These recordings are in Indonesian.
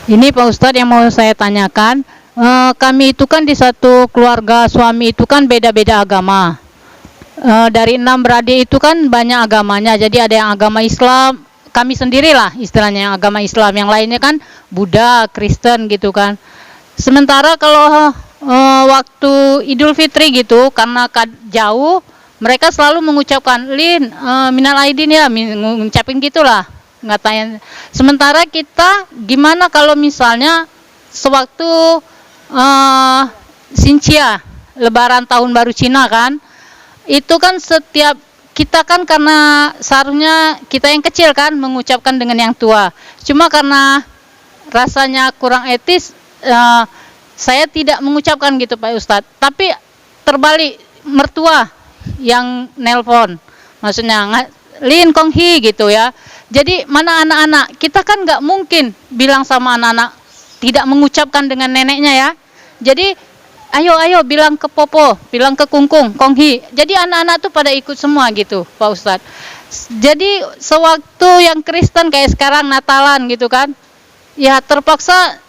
Ini Pak Ustadz yang mau saya tanyakan, kami itu kan di satu keluarga suami itu kan beda-beda agama. Dari 6 beradik itu kan banyak agamanya, jadi ada yang agama Islam, kami sendirilah istilahnya yang agama Islam, yang lainnya kan Buddha, Kristen gitu kan. Sementara kalau waktu Idul Fitri gitu, karena jauh, mereka selalu mengucapkan Lin, minal aidin ya, ngucapin gitulah, nggak tanya. Sementara kita gimana kalau misalnya sewaktu Xinjia, Lebaran Tahun Baru Cina kan, itu kan setiap kita kan karena seharusnya kita yang kecil kan mengucapkan dengan yang tua. Cuma karena rasanya kurang etis, saya tidak mengucapkan gitu Pak Ustadz. Tapi terbalik mertua yang nelpon, maksudnya Lin Konghi gitu ya. Jadi mana anak-anak, kita kan nggak mungkin bilang sama anak-anak tidak mengucapkan dengan neneknya ya. Jadi ayo bilang ke Popo, bilang ke Kungkung, Konghi. Jadi anak-anak tuh pada ikut semua gitu Pak Ustadz. Jadi sewaktu yang Kristen kayak sekarang Natalan gitu kan, ya terpaksa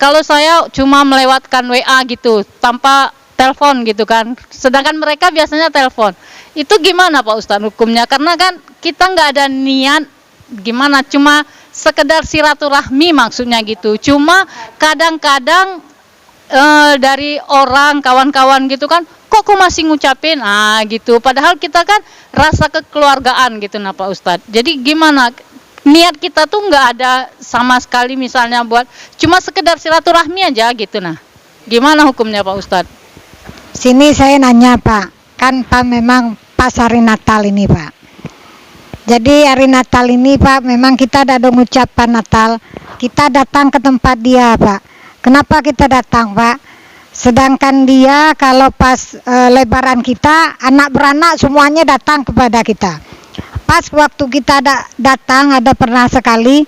kalau saya cuma melewatkan WA gitu tanpa telepon gitu kan, sedangkan mereka biasanya telepon. Itu gimana Pak Ustadz hukumnya? Karena kan kita nggak ada niat gimana, cuma sekedar silaturahmi maksudnya gitu. Cuma kadang-kadang dari orang kawan-kawan gitu kan, kok masih ngucapin gitu, padahal kita kan rasa kekeluargaan gitu nah Pak Ustadz. Jadi gimana, niat kita tuh nggak ada sama sekali misalnya buat cuma sekedar silaturahmi aja gitu. Nah gimana hukumnya Pak Ustadz? Sini saya nanya Pak, kan Pak memang pas hari Natal ini Pak. Jadi hari Natal ini Pak, memang kita ada mengucapkan Natal, kita datang ke tempat dia Pak. Kenapa kita datang Pak? Sedangkan dia kalau pas Lebaran kita, anak beranak semuanya datang kepada kita. Pas waktu kita datang, ada pernah sekali,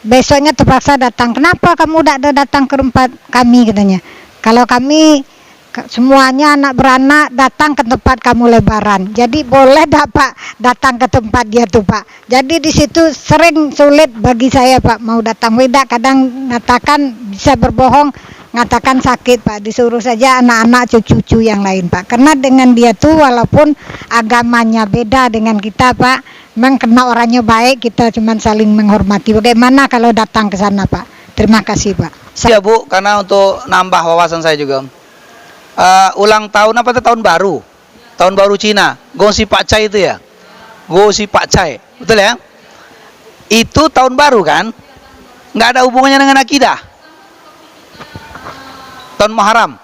besoknya terpaksa datang. Kenapa kamu tidak datang ke tempat kami katanya? Kalau kami semuanya anak beranak datang ke tempat kamu Lebaran, jadi boleh Pak datang ke tempat dia tuh Pak. Jadi di situ sering sulit bagi saya Pak mau datang. Beda kadang ngatakan bisa berbohong, ngatakan sakit Pak, disuruh saja anak-anak cucu-cucu yang lain Pak. Karena dengan dia tuh walaupun agamanya beda dengan kita Pak, memang kena orangnya baik, kita cuma saling menghormati. Bagaimana kalau datang ke sana Pak? Terima kasih Pak. Ya Bu, karena untuk nambah wawasan saya juga. Ulang tahun apa itu, tahun baru Cina, Gongsi Pak Cai itu ya, Gongsi Pak Cai, betul ya? Itu tahun baru kan, nggak ada hubungannya dengan akidah. Tahun Muharram.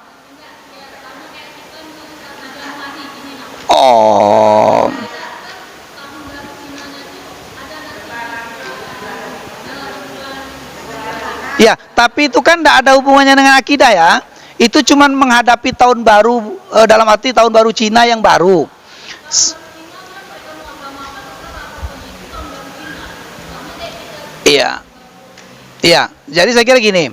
Oh, ya, tapi itu kan nggak ada hubungannya dengan akidah ya. Itu cuman menghadapi tahun baru, dalam arti tahun baru Cina yang baru. Iya. Iya, jadi saya kira gini.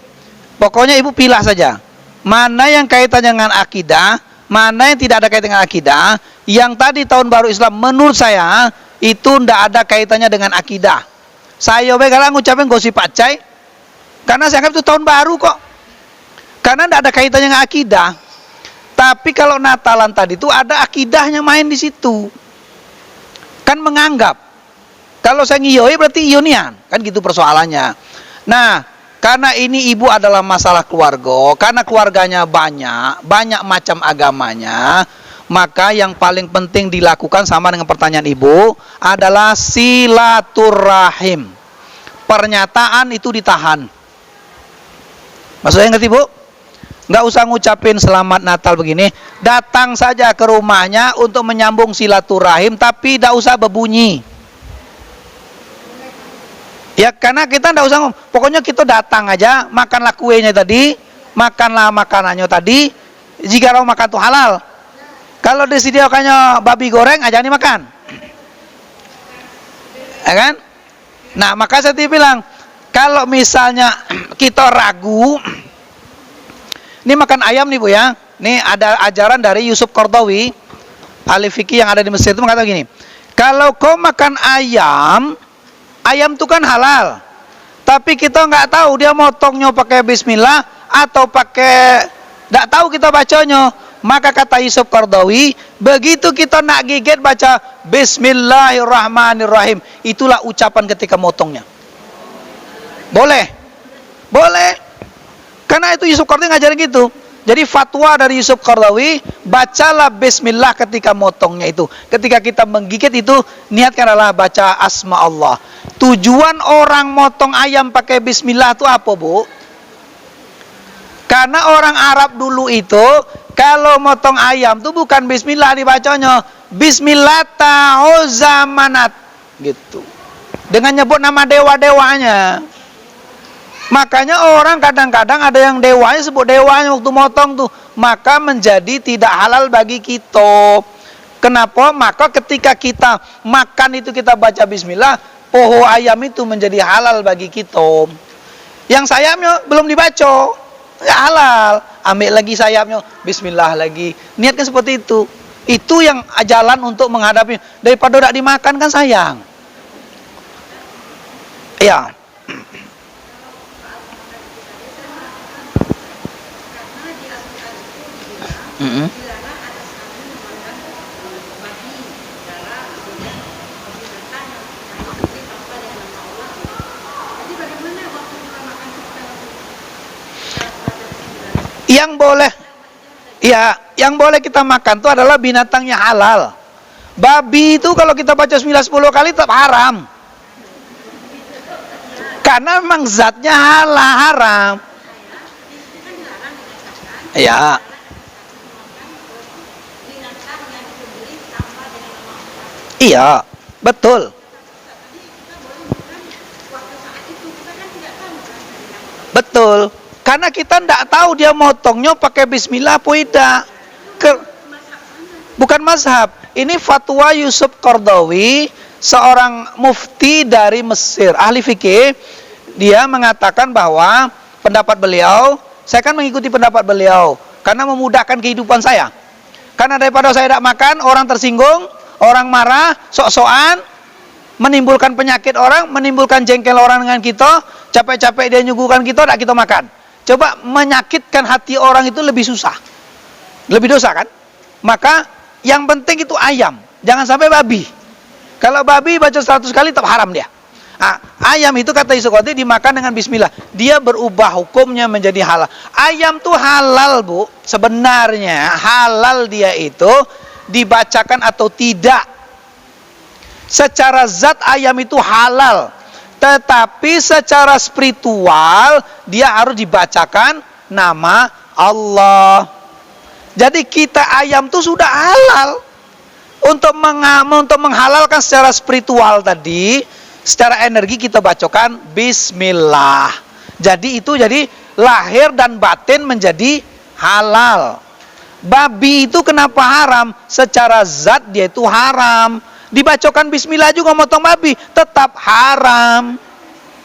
Pokoknya Ibu pilah saja. Mana yang kaitannya dengan akidah, mana yang tidak ada kaitannya dengan akidah. Yang tadi tahun baru Islam menurut saya itu tidak ada kaitannya dengan akidah. Saya kalau ngucapin gosip pacai, karena saya anggap itu tahun baru kok. Karena tidak ada kaitannya dengan akidah. Tapi kalau Natalan tadi itu ada akidahnya main di situ. Kan menganggap. Kalau saya ngiyoi berarti ionian. Kan gitu persoalannya. Nah, karena ini Ibu adalah masalah keluarga. Karena keluarganya banyak macam agamanya. Maka yang paling penting dilakukan sama dengan pertanyaan Ibu adalah silaturahim. Pernyataan itu ditahan. Maksudnya ngerti Bu? Nggak usah ngucapin selamat Natal begini, datang saja ke rumahnya untuk menyambung silaturahim, tapi tidak usah berbunyi ya, karena kita tidak usah, pokoknya kita datang aja, makanlah kuenya tadi, makanlah makanannya tadi, jika mau makan itu halal. Kalau disediakannya babi goreng aja nih makan, ya kan? Nah maka saya bilang, kalau misalnya kita ragu, ini makan ayam nih Bu ya. Ini ada ajaran dari Yusuf Qardawi, ahli fikih yang ada di Mesir itu mengatakan gini. Kalau kau makan ayam, ayam itu kan halal. Tapi kita nggak tahu dia motongnya pakai bismillah atau pakai, nggak tahu kita bacanya. Maka kata Yusuf Qaradawi, begitu kita nak gigit baca Bismillahirrahmanirrahim, itulah ucapan ketika motongnya. Boleh, boleh. Karena itu Yusuf Qaradawi ngajarin gitu. Jadi fatwa dari Yusuf Qaradawi, bacalah bismillah ketika motongnya itu. Ketika kita menggigit itu, niatkan adalah baca asma Allah. Tujuan orang motong ayam pakai bismillah itu apa, Bu? Karena orang Arab dulu itu, kalau motong ayam itu bukan bismillah dibacanya, bismillah ta'uzamanat gitu. Dengan nyebut nama dewa-dewanya. Makanya orang kadang-kadang ada yang dewanya sebut dewanya waktu motong tuh, maka menjadi tidak halal bagi kita. Kenapa? Maka ketika kita makan itu kita baca bismillah, poho ayam itu menjadi halal bagi kita. Yang sayapnya belum dibaca, ya halal. Ambil lagi sayapnya, bismillah lagi. Niatkan seperti itu. Itu yang jalan untuk menghadapi. Daripada tidak dimakan kan sayang. Ya. Yang boleh, ya, yang boleh kita makan itu adalah binatangnya halal. Babi itu kalau kita baca 9-10 kali tetap haram. Karena memang zatnya haram. Ya. Iya, betul. Betul. Karena kita tidak tahu dia motongnya pakai bismillah apa tidak. Bukan mazhab. Ini fatwa Yusuf Qaradawi, seorang mufti dari Mesir, ahli fikih. Dia mengatakan bahwa pendapat beliau, saya kan mengikuti pendapat beliau karena memudahkan kehidupan saya. Karena daripada saya tidak makan, orang tersinggung, orang marah, sok-sokan, menimbulkan penyakit orang, menimbulkan jengkel orang dengan kita, capek-capek dia nyuguhkan kita, tidak kita makan. Coba menyakitkan hati orang itu lebih susah, lebih dosa kan? Maka yang penting itu ayam, jangan sampai babi. Kalau babi baca 100 kali tetap haram dia. Nah, ayam itu kata Yusuf Qaradawi dimakan dengan bismillah, dia berubah hukumnya menjadi halal. Ayam tuh halal, Bu. Sebenarnya halal dia itu dibacakan atau tidak. Secara zat ayam itu halal, tetapi secara spiritual dia harus dibacakan nama Allah. Jadi kita ayam itu sudah halal. Untuk menghalalkan secara spiritual tadi, secara energi kita bacakan bismillah. Jadi itu jadi lahir dan batin menjadi halal. Babi itu kenapa haram? Secara zat dia itu haram. Dibacakan bismillah juga motong babi tetap haram.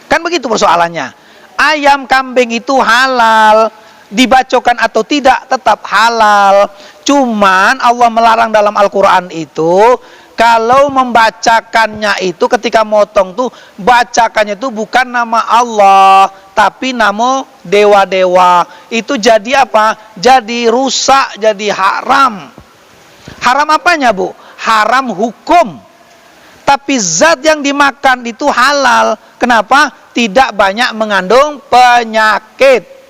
Kan begitu persoalannya. Ayam kambing itu halal, dibacakan atau tidak tetap halal. Cuman Allah melarang dalam Al-Qur'an itu, kalau membacakannya itu ketika motong tuh, bacakannya itu bukan nama Allah, tapi nama dewa-dewa. Itu jadi apa? Jadi rusak, jadi haram. Haram apanya, Bu? Haram hukum. Tapi zat yang dimakan itu halal. Kenapa? Tidak banyak mengandung penyakit.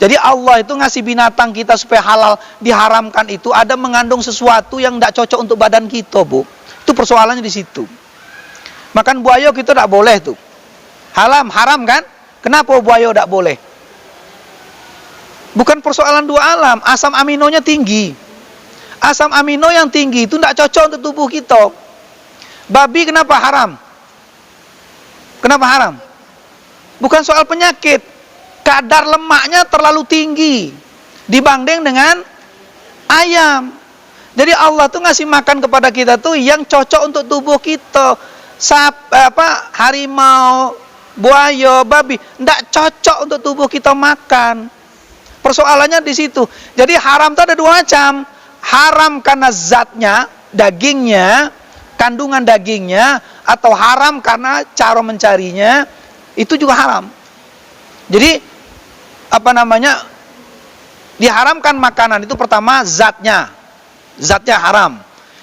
Jadi Allah itu ngasih binatang kita supaya halal, diharamkan itu ada mengandung sesuatu yang tidak cocok untuk badan kita, Bu. Itu persoalannya di situ. Makan buaya kita tidak boleh tuh. Haram kan? Kenapa buaya tidak boleh? Bukan persoalan dua alam, asam aminonya tinggi. Asam amino yang tinggi itu tidak cocok untuk tubuh kita. Babi kenapa haram? Kenapa haram? Bukan soal penyakit. Kadar lemaknya terlalu tinggi dibanding dengan ayam. Jadi Allah tuh ngasih makan kepada kita tuh yang cocok untuk tubuh kita. Harimau, buaya, babi, tidak cocok untuk tubuh kita makan. Persoalannya di situ. Jadi haram itu ada dua macam. Haram karena zatnya, dagingnya, kandungan dagingnya, atau haram karena cara mencarinya, itu juga haram. Jadi apa namanya, diharamkan makanan itu pertama zatnya haram.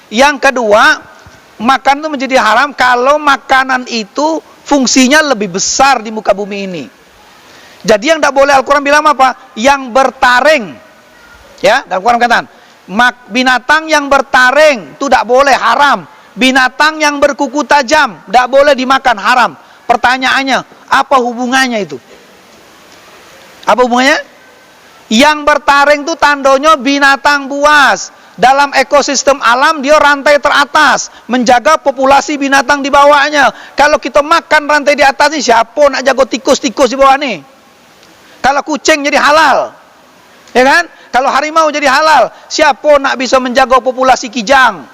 Yang kedua, makan itu menjadi haram kalau makanan itu fungsinya lebih besar di muka bumi ini. Jadi yang tidak boleh, Al-Quran bilang apa? Yang bertaring, ya, dalam Quran katakan binatang yang bertaring itu tidak boleh, haram. Binatang yang berkuku tajam tidak boleh dimakan, haram. Pertanyaannya, apa hubungannya itu? Apa hubungannya? Yang bertaring itu tandanya binatang buas. Dalam ekosistem alam dia rantai teratas, menjaga populasi binatang di bawahnya. Kalau kita makan rantai di atas ini, siapa nak jaga tikus-tikus di bawah nih? Kalau kucing jadi halal, ya kan? Kalau harimau jadi halal, siapa nak bisa menjaga populasi kijang?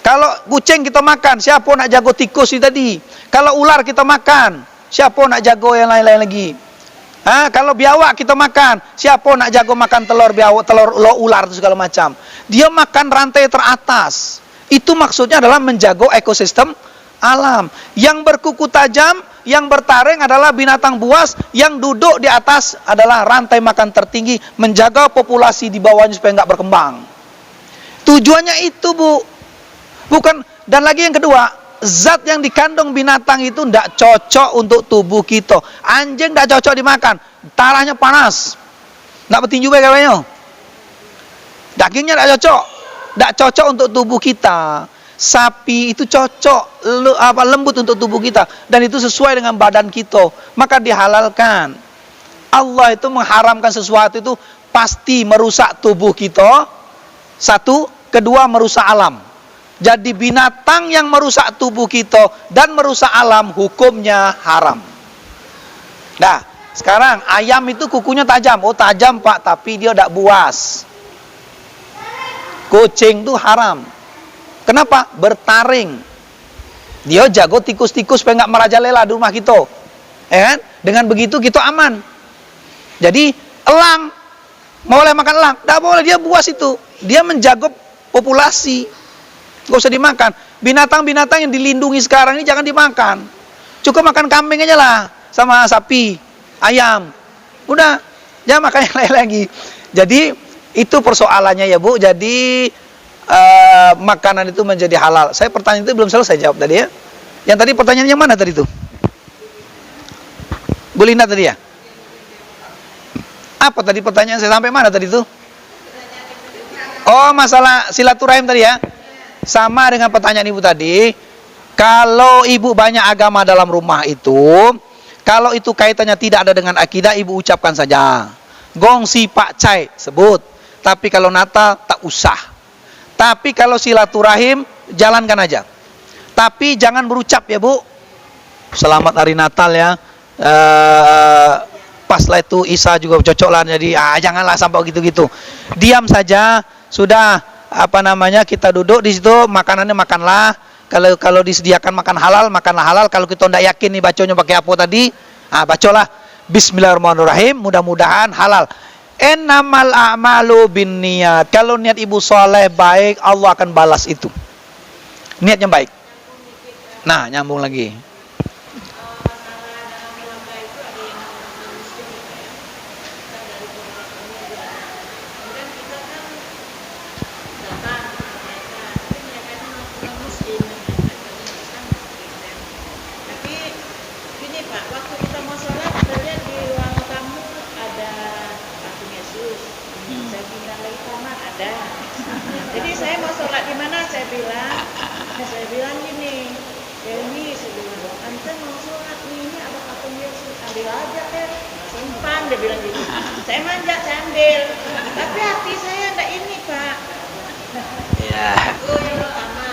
Kalau kucing kita makan, siapa nak jaga tikus ini tadi? Kalau ular kita makan, siapa nak jaga yang lain-lain lagi? Kalau biawak kita makan, siapa nak jago makan telur biawak, telur ular itu segala macam. Dia makan rantai teratas. Itu maksudnya adalah menjaga ekosistem alam. Yang berkuku tajam, yang bertaring adalah binatang buas, yang duduk di atas adalah rantai makan tertinggi, menjaga populasi di bawahnya supaya nggak berkembang. Tujuannya itu, Bu. Bukan. Dan lagi yang kedua, zat yang dikandung binatang itu tidak cocok untuk tubuh kita. Anjing tidak cocok dimakan, darahnya panas, tidak bertinju kayaknya. Dagingnya tidak cocok untuk tubuh kita. Sapi itu cocok, lembut untuk tubuh kita, dan itu sesuai dengan badan kita, maka dihalalkan. Allah itu mengharamkan sesuatu itu pasti merusak tubuh kita. Satu, kedua merusak alam. Jadi binatang yang merusak tubuh kita dan merusak alam, hukumnya haram. Nah, sekarang ayam itu kukunya tajam. Oh tajam Pak, tapi dia tidak buas. Kucing itu haram. Kenapa? Bertaring. Dia jago tikus-tikus supaya nggak merajalela di rumah kita. Kan? Dengan begitu kita aman. Jadi elang, boleh makan elang? Tidak boleh, dia buas itu. Dia menjaga populasi. Gak usah dimakan. Binatang-binatang yang dilindungi sekarang ini jangan dimakan. Cukup makan kambing aja lah, sama sapi, ayam. Udah, jangan makan yang lain lagi. Jadi itu persoalannya ya Bu. Jadi makanan itu menjadi halal. Saya pertanyaan itu belum selesai jawab tadi ya. Yang tadi pertanyaan yang mana tadi itu? Bu Linda tadi ya? Apa tadi pertanyaan saya sampai mana tadi itu? Oh, masalah silaturahim tadi ya. Sama dengan pertanyaan Ibu tadi. Kalau Ibu banyak agama dalam rumah itu, kalau itu kaitannya tidak ada dengan akidah, Ibu ucapkan saja. Gongsi Pak Cai sebut. Tapi kalau Natal tak usah. Tapi kalau silaturahim jalankan aja. Tapi jangan berucap ya Bu. Selamat hari Natal ya. Pas lah itu Isa juga cocok lah. Jadi janganlah sampai gitu-gitu. Diam saja. Sudah. Kita duduk di situ, makanannya makanlah. Kalau disediakan makan halal, makanlah halal. Kalau kita tidak yakin nih bacanya pakai apa tadi, bacalah Bismillahirrahmanirrahim, mudah-mudahan halal. Innamal a'malu binniyat. Kalau niat Ibu soleh baik, Allah akan balas itu. Niatnya baik. Nah, nyambung lagi. Jadi saya mau sholat di mana? Saya bilang gini, Dewi, saya bilang, Ante mau sholat ini ada patung Yesus, ambil aja deh, simpan, dia bilang gitu. Saya manja, saya ambil, tapi hati saya enggak ini Pak. Ya. Itu yang pertama.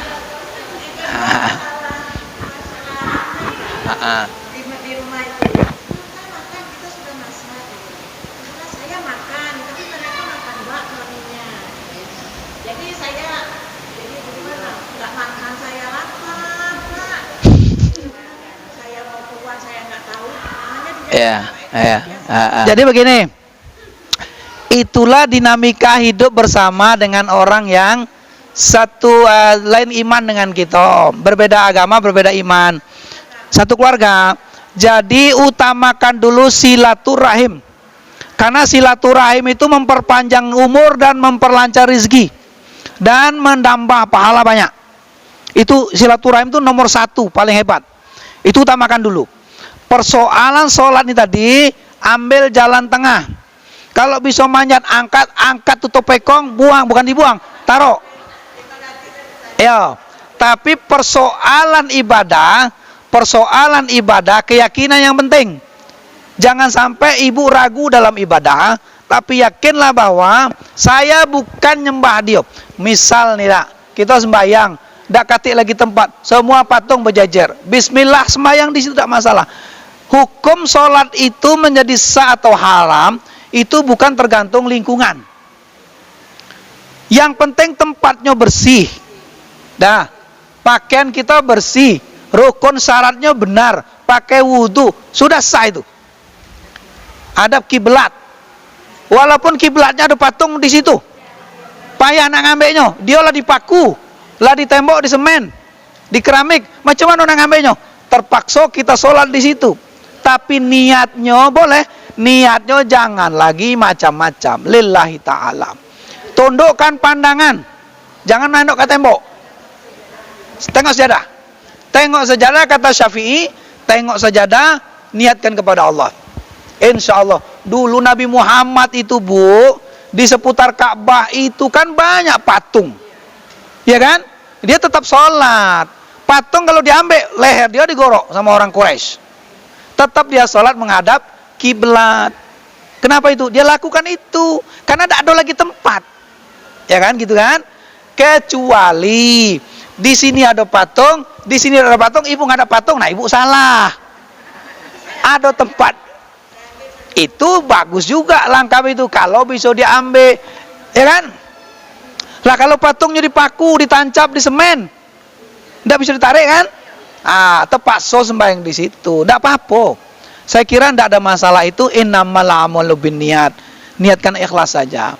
Di rumah itu, kita makan, kita sudah masak. Karena saya makan, tapi mereka makan bakminya. Jadi bagaimana? Nggak makan, saya lapar, Pak. Saya mau keluar, saya nggak tahu. Jadi begini, itulah dinamika hidup bersama dengan orang yang satu lain iman dengan kita, berbeda agama, berbeda iman, satu keluarga. Jadi utamakan dulu silaturahim. Karena silaturahim itu memperpanjang umur dan memperlancar rezeki dan menambah pahala banyak. Itu silaturahim itu nomor 1 paling hebat. Itu utamakan dulu. Persoalan sholat ini tadi, ambil jalan tengah. Kalau bisa manjat, angkat tutup pekong, buang, bukan dibuang, taruh. Ya. Tapi persoalan ibadah, keyakinan yang penting. Jangan sampai ibu ragu dalam ibadah, tapi yakinlah bahwa saya bukan nyembah dia. Misal nih, kita sembahyang, dak katik lagi tempat, semua patung berjajar. Bismillah sembahyang di situ tidak masalah. Hukum sholat itu menjadi sah atau haram itu bukan tergantung lingkungan. Yang penting tempatnya bersih. Dah, pakaian kita bersih, rukun syaratnya benar, pakai wudhu, sudah sah itu. Adab kiblat, walaupun kiblatnya ada patung di situ, payah nak ngambilnya, dia lah dipaku, lah di tembok, di semen, di keramik, macam mana nak ngambilnya? Terpaksa kita sholat di situ. Tapi niatnya boleh, niatnya jangan lagi macam-macam, lillahi ta'ala. Tundukkan pandangan, jangan nanduk ke tembok. Tengok sajadah kata Syafi'i, tengok sajadah, niatkan kepada Allah. Insya Allah. Dulu Nabi Muhammad itu, Bu, di seputar Ka'bah itu kan banyak patung, ya kan? Dia tetap sholat. Patung kalau diambil, leher dia digorok sama orang Quraisy. Tetap dia sholat menghadap kiblat. Kenapa itu? Dia lakukan itu karena tidak ada lagi tempat, ya kan, gitu kan? Kecuali di sini ada patung, di sini ada patung, ibu nggak ada patung, nah ibu salah. Ada tempat. Itu bagus juga langkah itu kalau bisa diambil, ya kan? Lah kalau patungnya dipaku, ditancap di semen, tidak bisa ditarik kan? Terpaksa sembahyang di situ, tidak apa-apa. Saya kira tidak ada masalah itu. Innamal a'malu binniyat, niatkan ikhlas saja.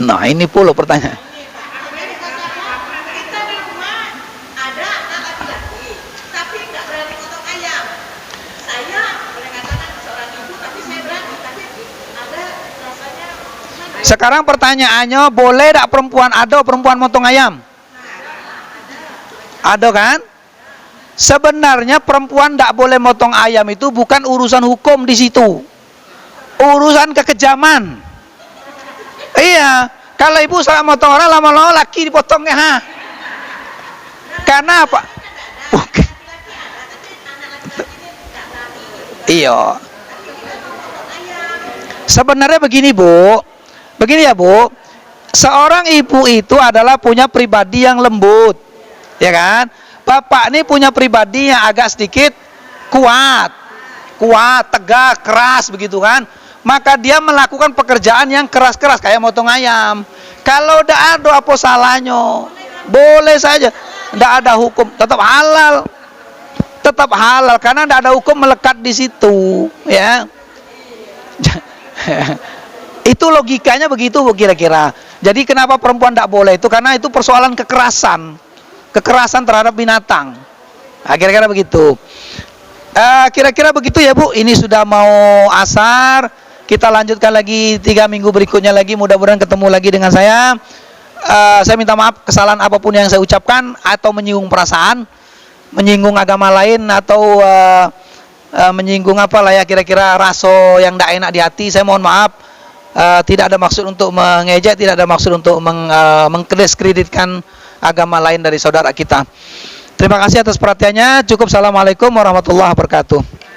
Nah ini pula pertanyaan. Sekarang pertanyaannya, boleh tak perempuan motong ayam? Ada kan? Sebenarnya perempuan tak boleh motong ayam itu bukan urusan hukum di situ, urusan kekejaman. Iya, kalau ibu salah motong orang, lama-lama laki dipotongnya, Karena apa? Iya. Sebenarnya begini, Bu. Begini ya, Bu. Seorang ibu itu adalah punya pribadi yang lembut, ya kan? Bapak ini punya pribadi yang agak sedikit kuat, tegak, keras begitu kan? Maka dia melakukan pekerjaan yang keras-keras kayak motong ayam. Kalau tidak ada apa salahnya, boleh saja. Tidak ada hukum, tetap halal. Tetap halal karena tidak ada hukum melekat di situ, ya. Itu logikanya begitu kira-kira. Jadi kenapa perempuan tidak boleh itu? Karena itu persoalan kekerasan terhadap binatang. Kira-kira begitu. Kira-kira begitu ya, Bu. Ini sudah mau asar. Kita lanjutkan lagi 3 minggu berikutnya lagi. Mudah-mudahan ketemu lagi dengan saya. Saya minta maaf kesalahan apapun yang saya ucapkan atau menyinggung perasaan, menyinggung agama lain atau menyinggung apalah ya kira-kira rasa yang tidak enak di hati. Saya mohon maaf. Tidak ada maksud untuk mengejek, tidak ada maksud untuk mengdiskreditkan agama lain dari saudara kita. Terima kasih atas perhatiannya. Cukup. Assalamualaikum warahmatullahi wabarakatuh.